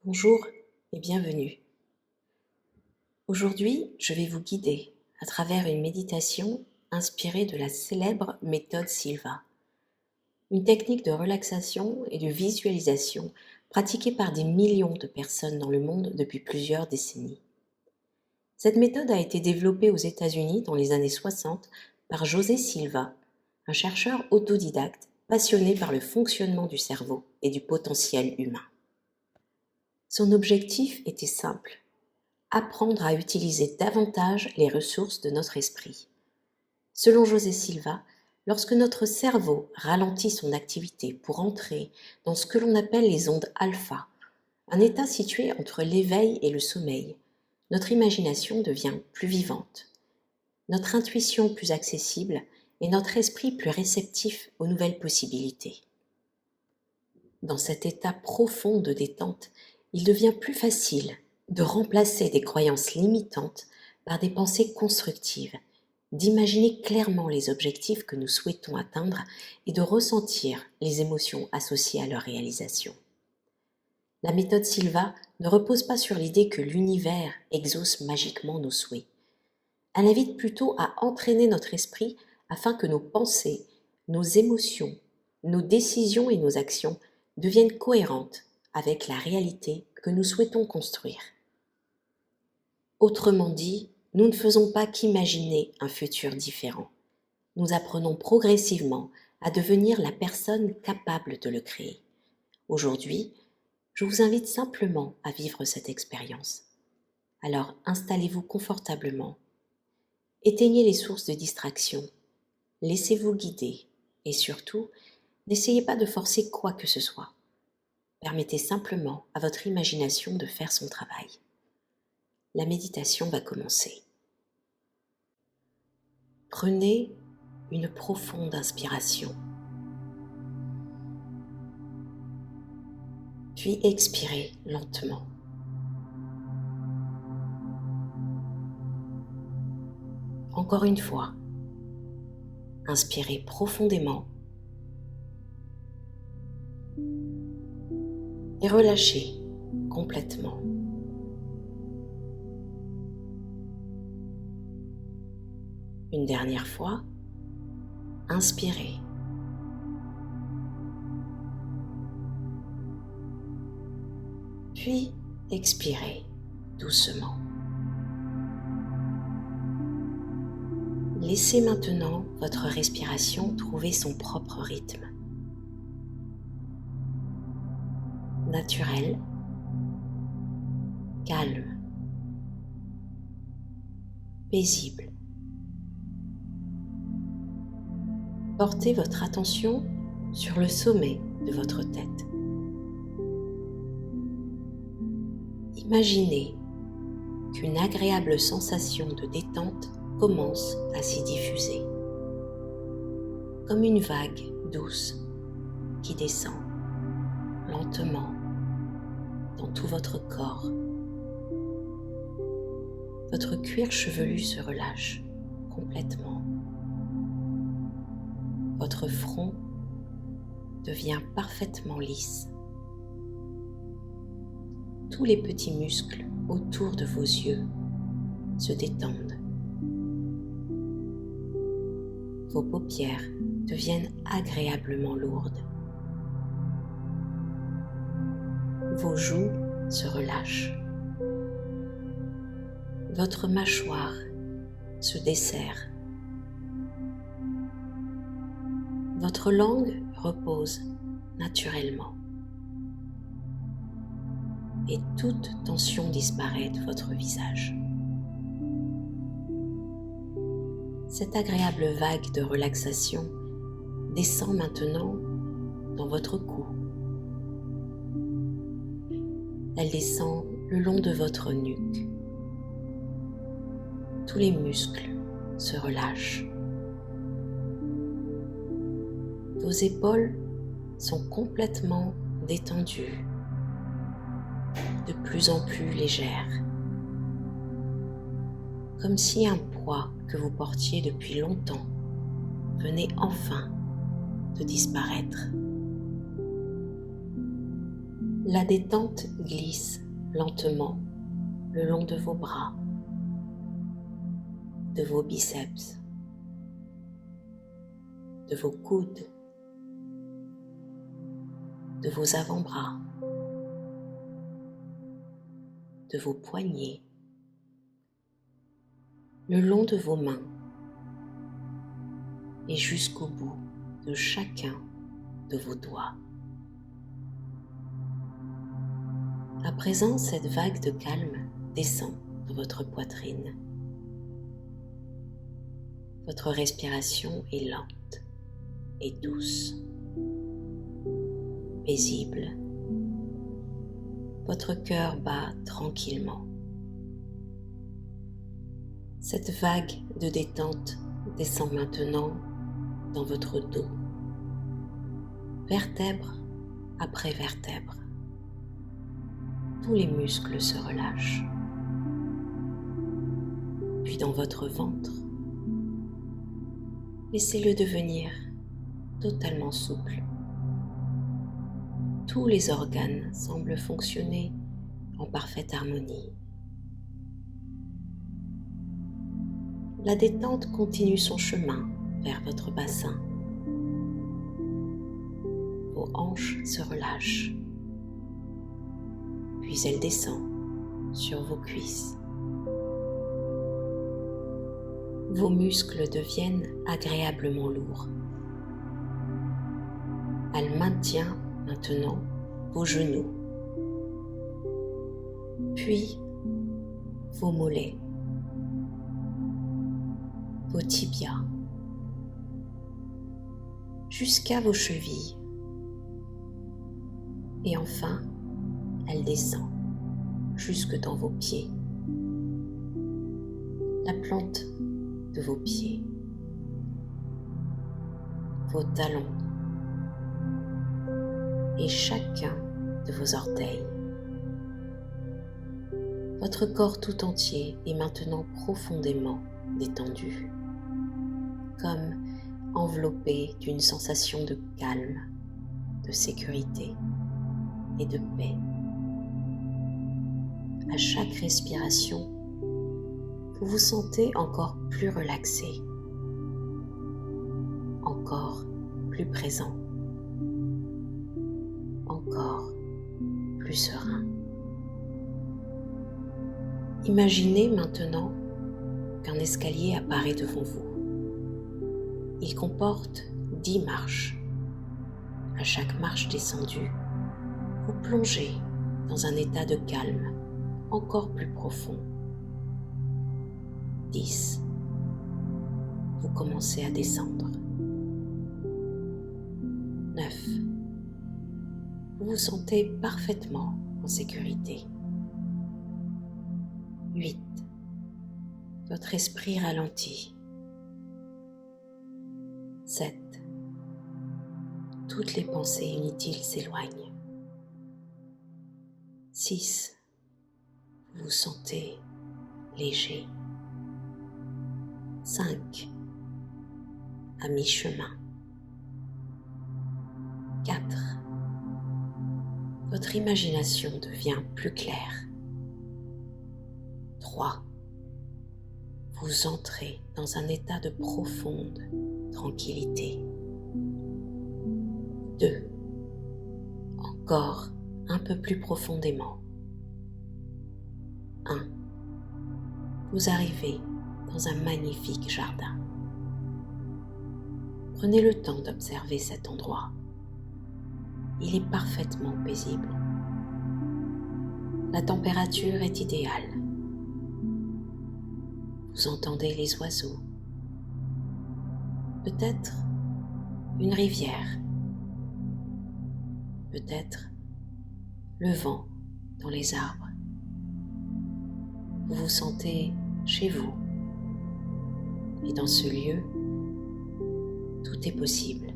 Bonjour et bienvenue. Aujourd'hui, je vais vous guider à travers une méditation inspirée de la célèbre méthode Silva, une technique de relaxation et de visualisation pratiquée par des millions de personnes dans le monde depuis plusieurs décennies. Cette méthode a été développée aux États-Unis dans les années 60 par José Silva, un chercheur autodidacte passionné par le fonctionnement du cerveau et du potentiel humain. Son objectif était simple: apprendre à utiliser davantage les ressources de notre esprit. Selon José Silva, lorsque notre cerveau ralentit son activité pour entrer dans ce que l'on appelle les ondes alpha, un état situé entre l'éveil et le sommeil, notre imagination devient plus vivante, notre intuition plus accessible et notre esprit plus réceptif aux nouvelles possibilités. Dans cet état profond de détente, il devient plus facile de remplacer des croyances limitantes par des pensées constructives, d'imaginer clairement les objectifs que nous souhaitons atteindre et de ressentir les émotions associées à leur réalisation. La méthode Silva ne repose pas sur l'idée que l'univers exauce magiquement nos souhaits. Elle invite plutôt à entraîner notre esprit afin que nos pensées, nos émotions, nos décisions et nos actions deviennent cohérentes avec la réalité que nous souhaitons construire. Autrement dit, nous ne faisons pas qu'imaginer un futur différent. Nous apprenons progressivement à devenir la personne capable de le créer. Aujourd'hui, je vous invite simplement à vivre cette expérience. Alors installez-vous confortablement, éteignez les sources de distraction, laissez-vous guider et surtout, n'essayez pas de forcer quoi que ce soit. Permettez simplement à votre imagination de faire son travail. La méditation va commencer. Prenez une profonde inspiration, puis expirez lentement. Encore une fois, inspirez profondément et relâchez complètement. Une dernière fois, inspirez. Puis expirez doucement. Laissez maintenant votre respiration trouver son propre rythme. Naturel, calme, paisible. Portez votre attention sur le sommet de votre tête. Imaginez qu'une agréable sensation de détente commence à s'y diffuser, comme une vague douce qui descend lentement dans tout votre corps. Votre cuir chevelu se relâche complètement. Votre front devient parfaitement lisse. Tous les petits muscles autour de vos yeux se détendent. Vos paupières deviennent agréablement lourdes. Vos joues se relâchent. Votre mâchoire se desserre. Votre langue repose naturellement. Et toute tension disparaît de votre visage. Cette agréable vague de relaxation descend maintenant dans votre cou. Elle descend le long de votre nuque. Tous les muscles se relâchent. Vos épaules sont complètement détendues, de plus en plus légères, comme si un poids que vous portiez depuis longtemps venait enfin de disparaître. La détente glisse lentement le long de vos bras, de vos biceps, de vos coudes, de vos avant-bras, de vos poignets, le long de vos mains et jusqu'au bout de chacun de vos doigts. À présent, cette vague de calme descend dans votre poitrine. Votre respiration est lente et douce, paisible. Votre cœur bat tranquillement. Cette vague de détente descend maintenant dans votre dos, vertèbre après vertèbre. Tous les muscles se relâchent. Puis dans votre ventre, laissez-le devenir totalement souple. Tous les organes semblent fonctionner en parfaite harmonie. La détente continue son chemin vers votre bassin. Vos hanches se relâchent, puis elle descend sur vos cuisses. Vos muscles deviennent agréablement lourds. Elle maintient maintenant vos genoux, puis vos mollets, vos tibias, jusqu'à vos chevilles. Et enfin, elle descend jusque dans vos pieds, la plante de vos pieds, vos talons et chacun de vos orteils. Votre corps tout entier est maintenant profondément détendu, comme enveloppé d'une sensation de calme, de sécurité et de paix. À chaque respiration, vous vous sentez encore plus relaxé, encore plus présent, encore plus serein. Imaginez maintenant qu'un escalier apparaît devant vous. Il comporte 10 marches. À chaque marche descendue, vous plongez dans un état de calme encore plus profond. 10. Vous commencez à descendre. 9. Vous vous sentez parfaitement en sécurité. 8. Votre esprit ralentit. 7. Toutes les pensées inutiles s'éloignent. 6. Vous vous sentez léger. 5. À mi-chemin. 4. Votre imagination devient plus claire. 3. Vous entrez dans un état de profonde tranquillité. 2. Encore un peu plus profondément. 1. Vous arrivez dans un magnifique jardin. Prenez le temps d'observer cet endroit. Il est parfaitement paisible. La température est idéale. Vous entendez les oiseaux. Peut-être une rivière. Peut-être le vent dans les arbres. Vous vous sentez chez vous. Et dans ce lieu, tout est possible.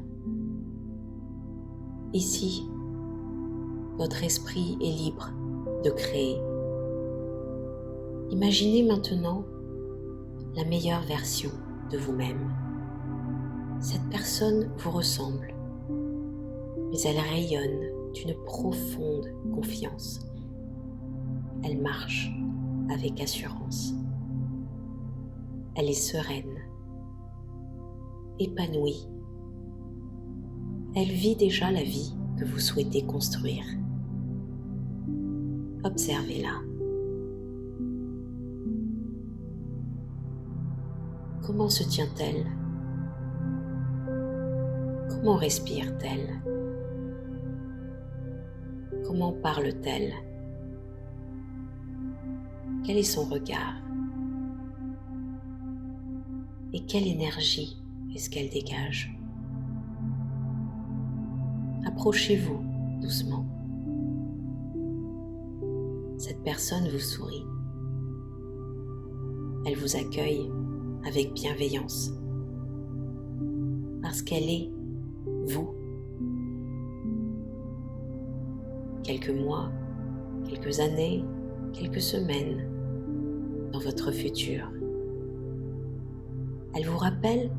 Ici, votre esprit est libre de créer. Imaginez maintenant la meilleure version de vous-même. Cette personne vous ressemble, mais elle rayonne une profonde confiance. Elle marche avec assurance. Elle est sereine, épanouie. Elle vit déjà la vie que vous souhaitez construire. Observez-la. Comment se tient-elle? Comment respire-t-elle? Comment parle-t-elle? Quel est son regard? Et quelle énergie est-ce qu'elle dégage? Approchez-vous doucement. Cette personne vous sourit. Elle vous accueille avec bienveillance parce qu'elle est vous. Quelques mois, quelques années, quelques semaines dans votre futur. Elle vous rappelle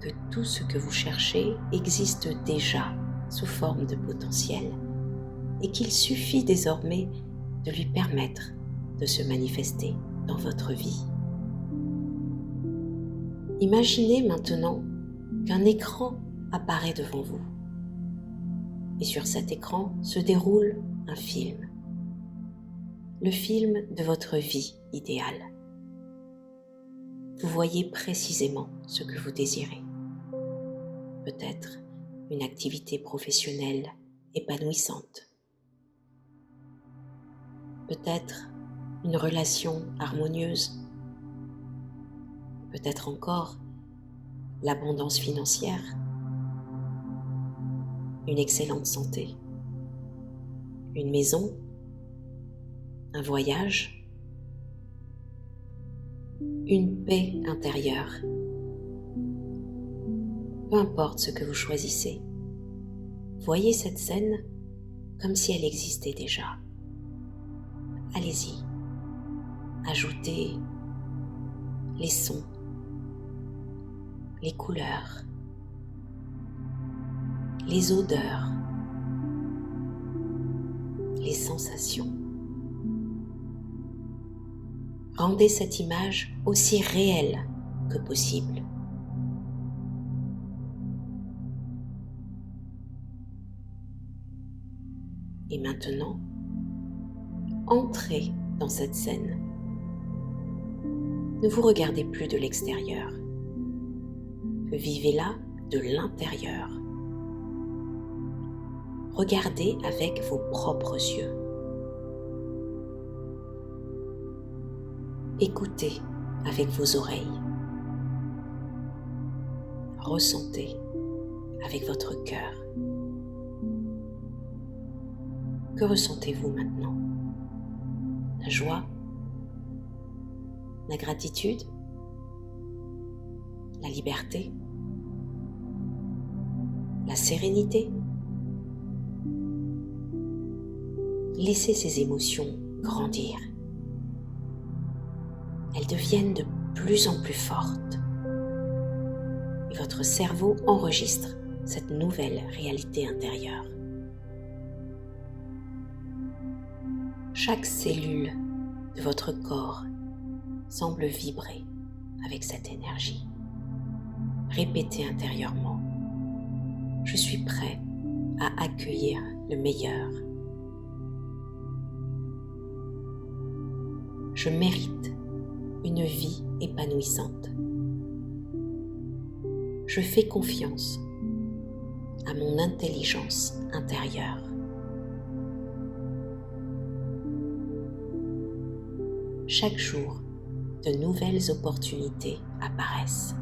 que tout ce que vous cherchez existe déjà sous forme de potentiel et qu'il suffit désormais de lui permettre de se manifester dans votre vie. Imaginez maintenant qu'un écran apparaît devant vous et sur cet écran se déroule un film, le film de votre vie idéale. Vous voyez précisément ce que vous désirez. Peut-être une activité professionnelle épanouissante. Peut-être une relation harmonieuse. Peut-être encore l'abondance financière. Une excellente santé. Une maison. Un voyage. Une paix intérieure. Peu importe ce que vous choisissez, voyez cette scène comme si elle existait déjà. Allez-y, ajoutez les sons, les couleurs, les odeurs, les sensations. Rendez cette image aussi réelle que possible. Et maintenant, entrez dans cette scène. Ne vous regardez plus de l'extérieur. Vivez-la de l'intérieur. Regardez avec vos propres yeux. Écoutez avec vos oreilles. Ressentez avec votre cœur. Que ressentez-vous maintenant? La joie? La gratitude? La liberté? La sérénité? Laissez ces émotions grandir. Elles deviennent de plus en plus fortes. Et votre cerveau enregistre cette nouvelle réalité intérieure. Chaque cellule de votre corps semble vibrer avec cette énergie. Répétez intérieurement: je suis prêt à accueillir le meilleur. Je mérite une vie épanouissante. Je fais confiance à mon intelligence intérieure. Chaque jour, de nouvelles opportunités apparaissent.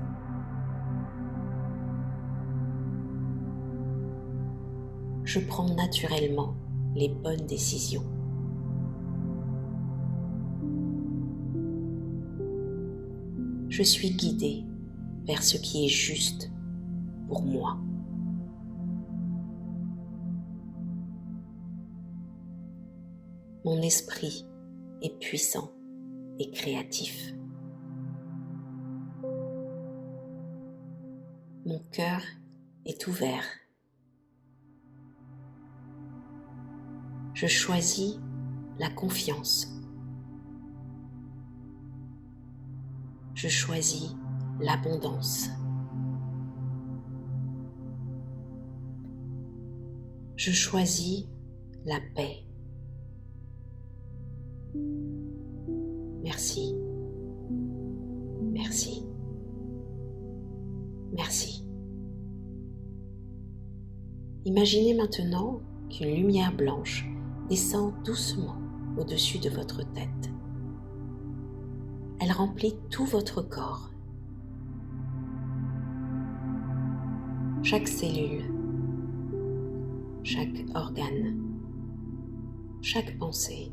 Je prends naturellement les bonnes décisions. Je suis guidée vers ce qui est juste pour moi. Mon esprit est puissant et créatif. Mon cœur est ouvert. Je choisis la confiance. Je choisis l'abondance. Je choisis la paix. Merci. Merci. Merci. Imaginez maintenant qu'une lumière blanche descend doucement au-dessus de votre tête. Elle remplit tout votre corps. Chaque cellule, chaque organe, chaque pensée.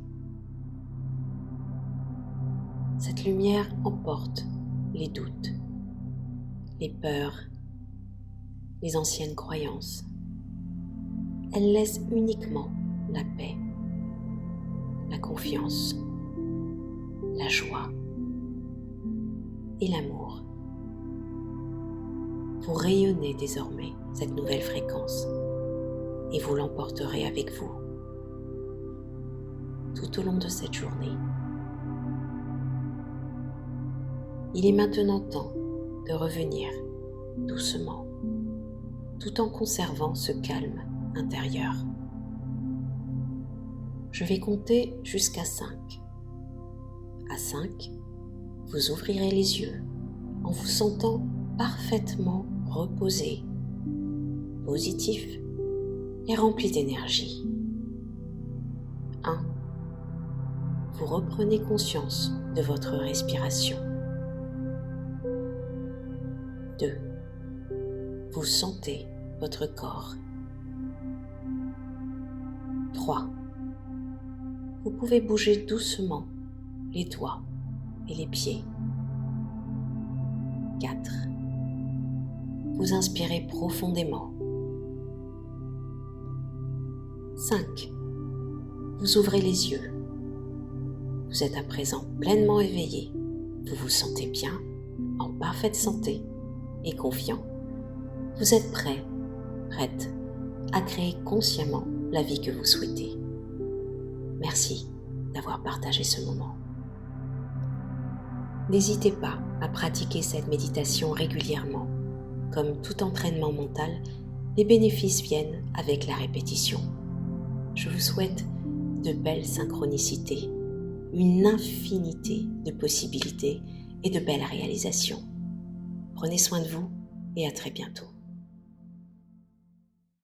Cette lumière emporte les doutes, les peurs, les anciennes croyances. Elle laisse uniquement la paix, la confiance, la joie et l'amour. Vous rayonnez désormais cette nouvelle fréquence et vous l'emporterez avec vous tout au long de cette journée. Il est maintenant temps de revenir doucement, tout en conservant ce calme intérieur. Je vais compter jusqu'à 5. À 5, vous ouvrirez les yeux en vous sentant parfaitement reposé, positif et rempli d'énergie. 1. Vous reprenez conscience de votre respiration. 2. Vous sentez votre corps. 3. Vous pouvez bouger doucement les doigts et les pieds. 4. Vous inspirez profondément. 5. Vous ouvrez les yeux. Vous êtes à présent pleinement éveillé. Vous vous sentez bien, en parfaite santé et confiant. Vous êtes prête à créer consciemment la vie que vous souhaitez. Merci d'avoir partagé ce moment. N'hésitez pas à pratiquer cette méditation régulièrement. Comme tout entraînement mental, les bénéfices viennent avec la répétition. Je vous souhaite de belles synchronicités, une infinité de possibilités et de belles réalisations. Prenez soin de vous et à très bientôt.